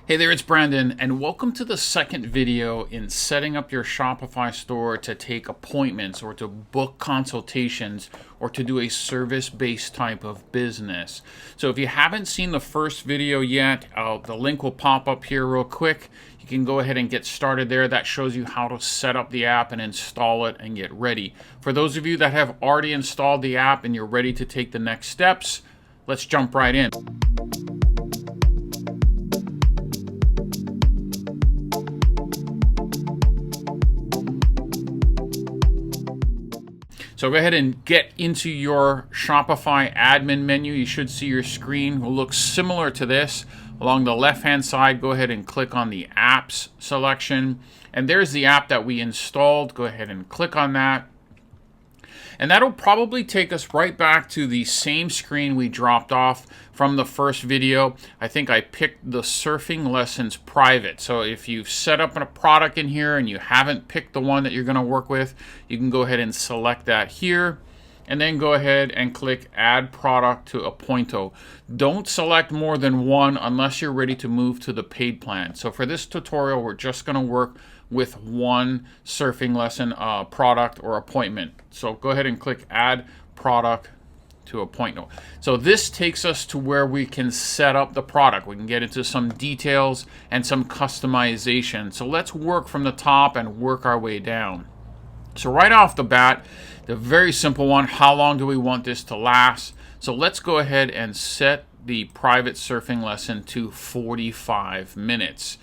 Hey there, it's Brandon, and welcome to the second video in setting up your Shopify store to take appointments or to book consultations or to do a service-based type of business. So if you haven't seen the first video yet, the link will pop up here real quick. You can go ahead and get started there. That shows you how to set up the app and install it and get ready. For those of you that have already installed the app and you're ready to take the next steps, let's jump right in. So go ahead and get into your Shopify admin menu. You should see your screen will look similar to this. Along the left-hand side, go ahead and click on the apps selection. And there's the app that we installed. Go ahead and click on that. And that'll probably take us right back to the same screen we dropped off from the first video. I think I picked the surfing lessons private. So if you've set up a product in here and you haven't picked the one that you're going to work with, you can go ahead and select that here. And then go ahead and click Add Product to Appointo. Don't select more than one unless you're ready to move to the paid plan. So for this tutorial, we're just going to work with one surfing lesson product or appointment. So go ahead and click Add Product to Appointo. So this takes us to where we can set up the product. We can get into some details and some customization. So let's work from the top and work our way down. So right off the bat, the very simple one, how long do we want this to last? So let's go ahead and set the private surfing lesson to 45 minutes.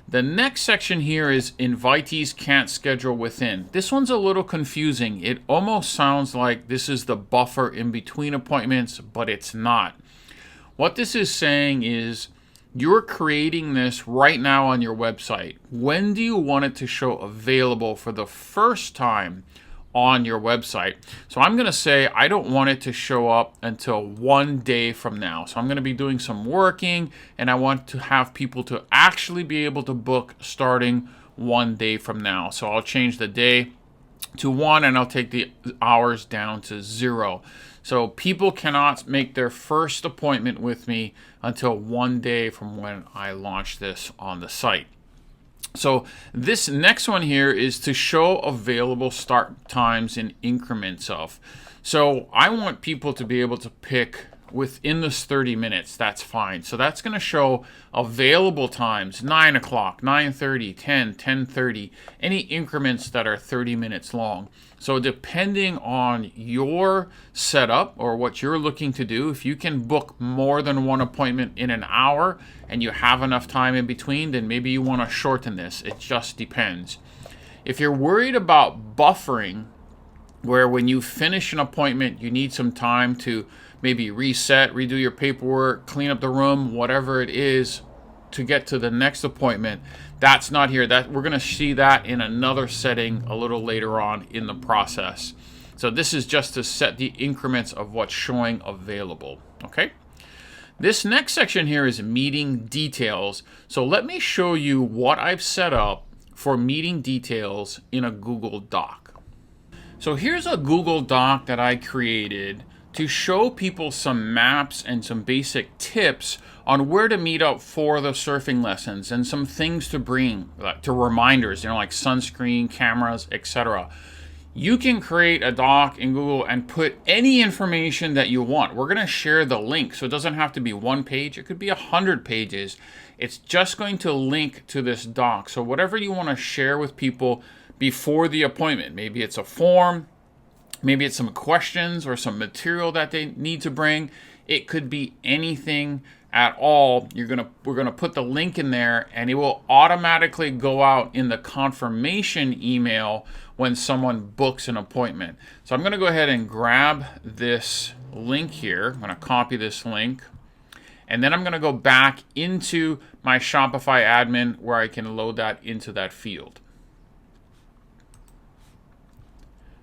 The next section here is invitees can't schedule within. This one's a little confusing. It almost sounds like this is the buffer in between appointments, but it's not. What this is saying is you're creating this right now on your website. When do you want it to show available for the first time on your website? So I'm going to say I don't want it to show up until 1 day from now. So I'm going to be doing some working and I want to have people to actually be able to book starting 1 day from now. So I'll change the day to 1 and I'll take the hours down to 0. So people cannot make their first appointment with me until 1 day from when I launch this on the site. So this next one here is to show available start times in increments of. So I want people to be able to pick within this 30 minutes. That's fine. So that's going to show available times, 9 o'clock, 9:30, 10, 10:30, any increments that are 30 minutes long. So depending on your setup or what you're looking to do, if you can book more than one appointment in an hour and you have enough time in between, then maybe you want to shorten this. It just depends. If you're worried about buffering, where when you finish an appointment, you need some time to maybe reset, redo your paperwork, clean up the room, whatever it is to get to the next appointment, that's not here. That we're going to see that in another setting a little later on in the process. So this is just to set the increments of what's showing available. Okay. This next section here is meeting details. So let me show you what I've set up for meeting details in a Google Doc. So here's a Google Doc that I created to show people some maps and some basic tips on where to meet up for the surfing lessons and some things to bring to reminders, like sunscreen, cameras, etc. You can create a doc in Google and put any information that you want. We're going to share the link, so it doesn't have to be 1 page. It could be 100 pages. It's just going to link to this doc. So whatever you want to share with people before the appointment, maybe it's a form, maybe it's some questions or some material that they need to bring. It could be anything at all. We're gonna put the link in there and it will automatically go out in the confirmation email when someone books an appointment. So I'm gonna go ahead and grab this link here. I'm gonna copy this link and then I'm gonna go back into my Shopify admin where I can load that into that field.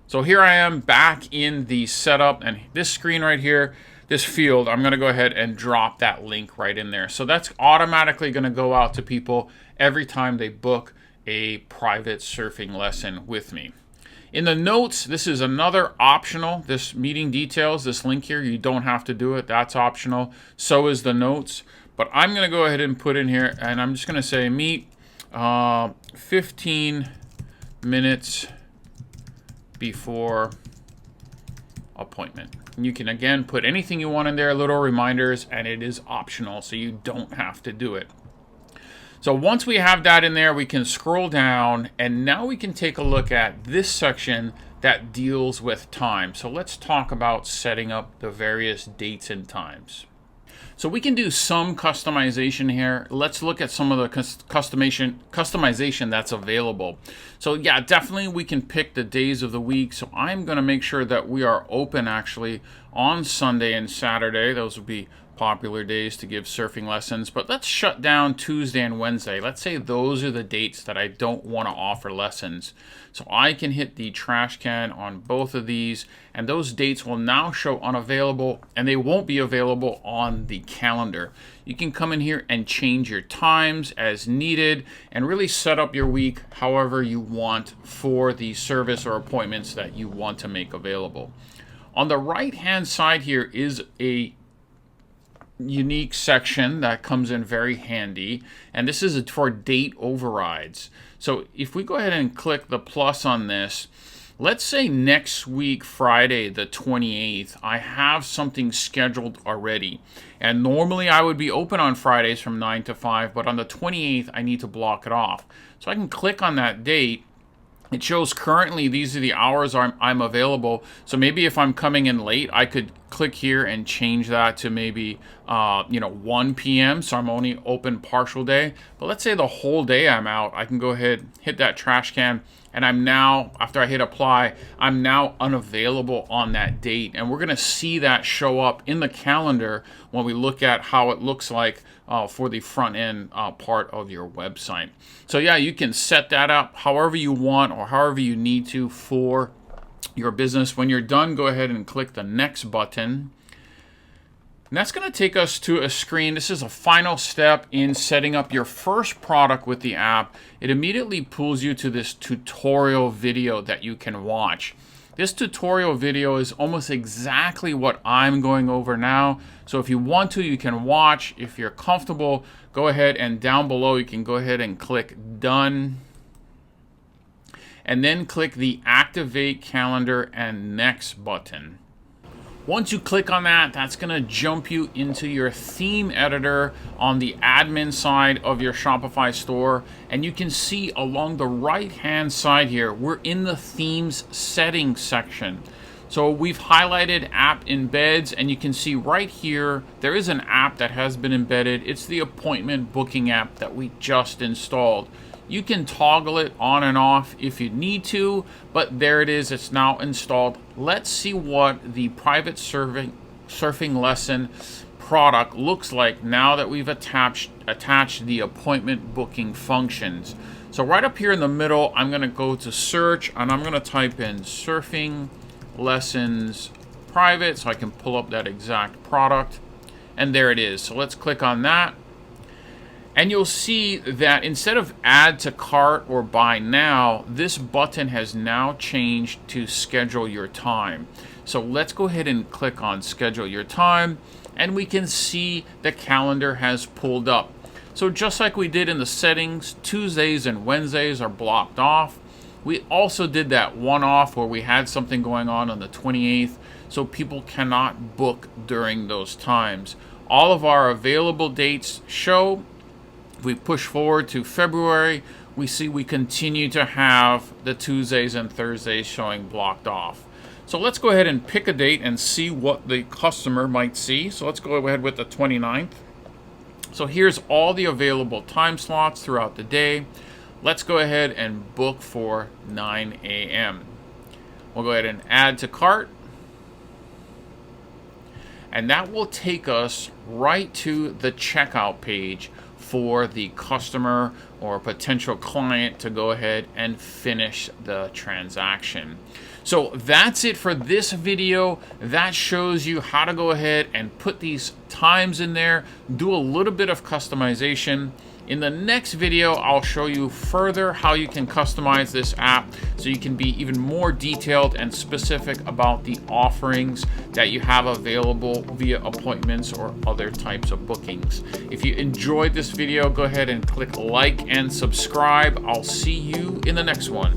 So here I am back in the setup, and this screen right here, this field, I'm going to go ahead and drop that link right in there. So that's automatically going to go out to people every time they book a private surfing lesson with me. In the notes, this is another optional, this meeting details, this link here, you don't have to do it. That's optional. So is the notes. But I'm going to go ahead and put in here, and I'm just going to say meet 15 minutes before appointment. And you can again put anything you want in there, little reminders, and it is optional, so you don't have to do it. So once we have that in there, we can scroll down, and now we can take a look at this section that deals with time. So let's talk about setting up the various dates and times. So we can do some customization here. Let's look at some of the customization that's available. So yeah, definitely we can pick the days of the week. So I'm going to make sure that we are open actually on Sunday and Saturday. Those would be popular days to give surfing lessons. But let's shut down Tuesday and Wednesday. Let's say those are the dates that I don't want to offer lessons. So I can hit the trash can on both of these, and those dates will now show unavailable, and they won't be available on the calendar. You can come in here and change your times as needed and really set up your week however you want for the service or appointments that you want to make available. On the right hand side here is a unique section that comes in very handy, and this is for date overrides. So if we go ahead and click the plus on this, let's say next week, Friday the 28th, I have something scheduled already. And normally I would be open on Fridays from 9 to 5, but on the 28th, I need to block it off. So I can click on that date. It shows currently these are the hours I'm available. So maybe if I'm coming in late, I could click here and change that to maybe 1 p.m. So I'm only open partial day. But let's say the whole day I'm out, I can go ahead, hit that trash can, and I'm now, after I hit apply, I'm now unavailable on that date. And we're going to see that show up in the calendar when we look at how it looks like for the front end part of your website. So yeah, you can set that up however you want or however you need to for your business. When you're done, go ahead and click the next button. And that's going to take us to a screen. This is a final step in setting up your first product with the app. It immediately pulls you to this tutorial video that you can watch. This tutorial video is almost exactly what I'm going over now. So if you want to, you can watch. If you're comfortable, go ahead, and down below you can go ahead and click done. And then click the activate calendar and next button. Once you click on that, that's going to jump you into your theme editor on the admin side of your Shopify store. And you can see along the right hand side here, we're in the themes settings section. So we've highlighted app embeds, and you can see right here, there is an app that has been embedded. It's the appointment booking app that we just installed. You can toggle it on and off if you need to, but there it is, it's now installed. Let's see what the private surfing lesson product looks like now that we've attached the appointment booking functions. So right up here in the middle, I'm gonna go to search, and I'm gonna type in surfing lessons private so I can pull up that exact product, and there it is. So let's click on that. And you'll see that instead of add to cart or buy now, this button has now changed to schedule your time. So let's go ahead and click on schedule your time, and we can see the calendar has pulled up. So just like we did in the settings, Tuesdays and Wednesdays are blocked off. We also did that one off where we had something going on the 28th, so people cannot book during those times. All of our available dates show. If we push forward to February, we see we continue to have the Tuesdays and Thursdays showing blocked off. So let's go ahead and pick a date and see what the customer might see. So let's go ahead with the 29th. So here's all the available time slots throughout the day. Let's go ahead and book for 9 a.m. We'll go ahead and add to cart. And that will take us right to the checkout page for the customer or potential client to go ahead and finish the transaction. So that's it for this video. That shows you how to go ahead and put these times in there, do a little bit of customization. In the next video, I'll show you further how you can customize this app so you can be even more detailed and specific about the offerings that you have available via appointments or other types of bookings. If you enjoyed this video, go ahead and click like and subscribe. I'll see you in the next one.